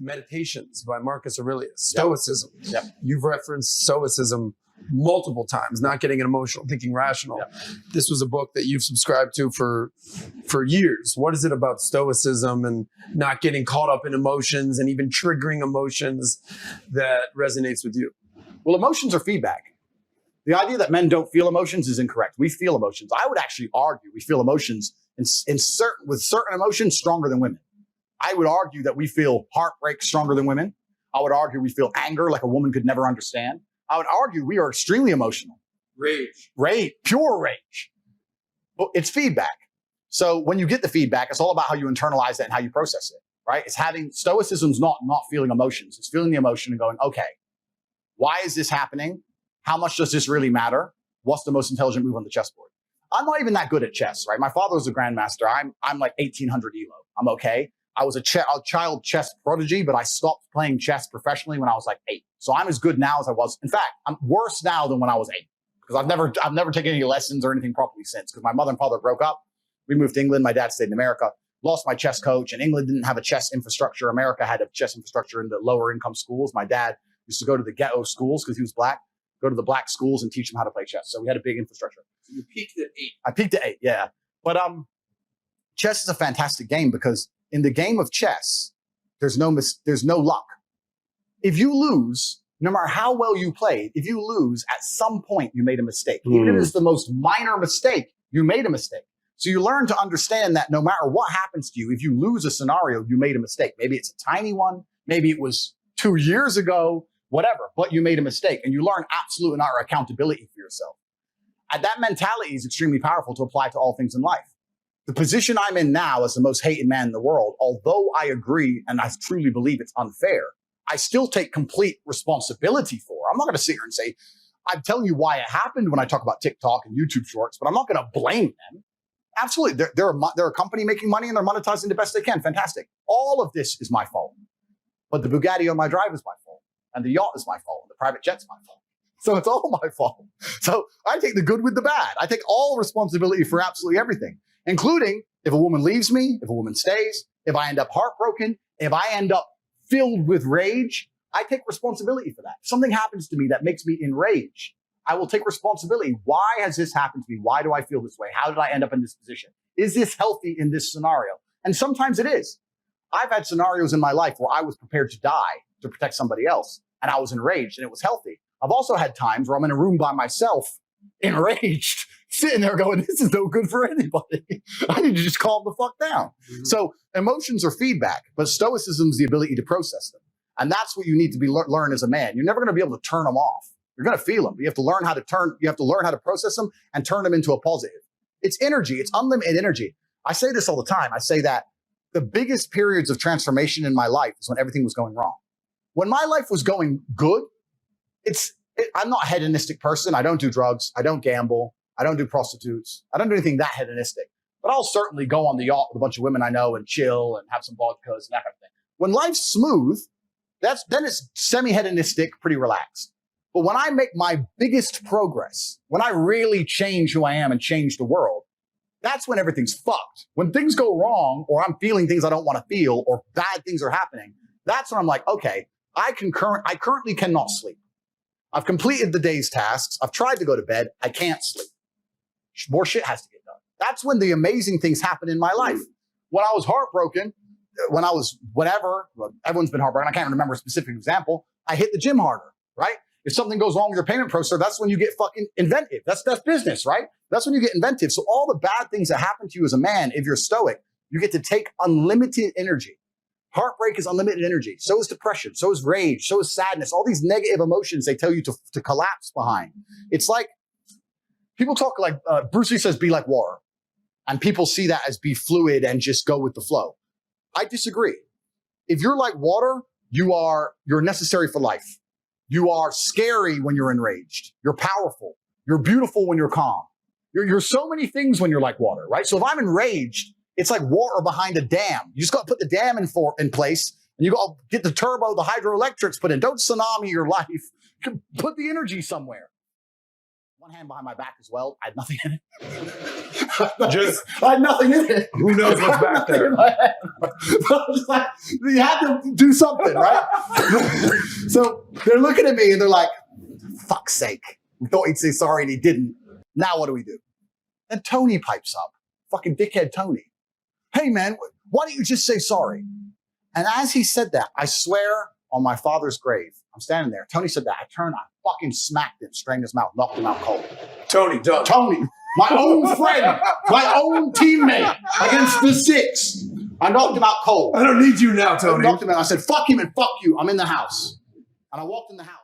Meditations by Marcus Aurelius, Stoicism. Yep. You've referenced Stoicism multiple times, not getting an emotional, thinking rational. Yep. This was a book that you've subscribed to for years. What is it about Stoicism and not getting caught up in emotions and even triggering emotions that resonates with you? Well, emotions are feedback. The idea that men don't feel emotions is incorrect. We feel emotions. I would actually argue we feel emotions with certain emotions stronger than women. I would argue that we feel heartbreak stronger than women. I would argue we feel anger like a woman could never understand. I would argue we are extremely emotional. Rage, pure rage. But it's feedback. So when you get the feedback, it's all about how you internalize it and how you process it, right? It's Stoicism's not feeling emotions. It's feeling the emotion and going, okay, why is this happening? How much does this really matter? What's the most intelligent move on the chessboard? I'm not even that good at chess, right? My father was a grandmaster. I'm like 1800 elo. I'm okay. I was a child chess prodigy, but I stopped playing chess professionally when I was like 8. So I'm as good now as I was. In fact, I'm worse now than when I was 8 because I've never taken any lessons or anything properly since because my mother and father broke up. We moved to England. My dad stayed in America. Lost my chess coach, and England didn't have a chess infrastructure. America had a chess infrastructure in the lower income schools. My dad used to go to the ghetto schools because he was black. Go to the black schools and teach them how to play chess. So we had a big infrastructure. So you peaked at 8. I peaked at 8, yeah. But chess is a fantastic game because in the game of chess, there's no luck. If you lose, no matter how well you played, if you lose, at some point you made a mistake. Even if it's the most minor mistake, you made a mistake. So you learn to understand that no matter what happens to you, if you lose a scenario, you made a mistake. Maybe it's a tiny one. Maybe it was 2 years ago. Whatever, but you made a mistake and you learn absolute and utter accountability for yourself. And that mentality is extremely powerful to apply to all things in life. The position I'm in now as the most hated man in the world, although I agree and I truly believe it's unfair, I still take complete responsibility for. I'm not going to sit here and say, I'm telling you why it happened when I talk about TikTok and YouTube shorts, but I'm not going to blame them. Absolutely. They're a company making money and they're monetizing the best they can. Fantastic. All of this is my fault. But the Bugatti on my drive is my fault. And the yacht is my fault. And the private jet's my fault. So it's all my fault. So I take the good with the bad. I take all responsibility for absolutely everything, including if a woman leaves me, if a woman stays, if I end up heartbroken, if I end up filled with rage, I take responsibility for that. If something happens to me that makes me enraged, I will take responsibility. Why has this happened to me? Why do I feel this way? How did I end up in this position? Is this healthy in this scenario? And sometimes it is. I've had scenarios in my life where I was prepared to die to protect somebody else, and I was enraged, and it was healthy. I've also had times where I'm in a room by myself, enraged, sitting there going, this is no good for anybody. I need to just calm the fuck down. Mm-hmm. So emotions are feedback, but stoicism is the ability to process them. And that's what you need to learn as a man. You're never going to be able to turn them off. You're going to feel them. You have to learn how to process them and turn them into a positive. It's energy. It's unlimited energy. I say this all the time. I say that the biggest periods of transformation in my life is when everything was going wrong. When my life was going good, I'm not a hedonistic person. I don't do drugs. I don't gamble. I don't do prostitutes. I don't do anything that hedonistic. But I'll certainly go on the yacht with a bunch of women I know and chill and have some vodkas and that kind of thing. When life's smooth, then it's semi-hedonistic, pretty relaxed. But when I make my biggest progress, when I really change who I am and change the world, that's when everything's fucked. When things go wrong or I'm feeling things I don't want to feel or bad things are happening, that's when I'm like, okay, I currently cannot sleep. I've completed the day's tasks. I've tried to go to bed. I can't sleep. More shit has to get done. That's when the amazing things happen in my life. When I was heartbroken, when I was whatever, everyone's been heartbroken. I can't remember a specific example. I hit the gym harder, right? If something goes wrong with your payment processor, that's when you get fucking inventive. That's business, right? That's when you get inventive. So all the bad things that happen to you as a man, if you're stoic, you get to take unlimited energy. Heartbreak is unlimited energy. So is depression. So is rage. So is sadness. All these negative emotions they tell you to collapse behind. It's like people talk like Bruce Lee says, be like water. And people see that as be fluid and just go with the flow. I disagree. If you're like water, you're necessary for life. You are scary when you're enraged. You're powerful. You're beautiful when you're calm. You're so many things when you're like water, right? So if I'm enraged, it's like water behind a dam. You just got to put the dam in place, and you got to get the turbo, the hydroelectrics put in. Don't tsunami your life. Put the energy somewhere. 100%. one hand behind my back as well. I had nothing in it. I had nothing in it. Who knows what's back there? Just like, you had to do something, right? So they're looking at me and they're like, fuck's sake. We thought he'd say sorry and he didn't. Now what do we do? Then Tony pipes up. Fucking dickhead Tony. Hey man, why don't you just say sorry? And as he said that, I swear on my father's grave, I'm standing there. Tony said that. I turned, I fucking smacked him, strained his mouth, knocked him out cold. Tony, done. Tony, my own friend, my own teammate against the six. I knocked him out cold. I don't need you now, Tony. I knocked him out. I said, fuck him and fuck you. I'm in the house. And I walked in the house.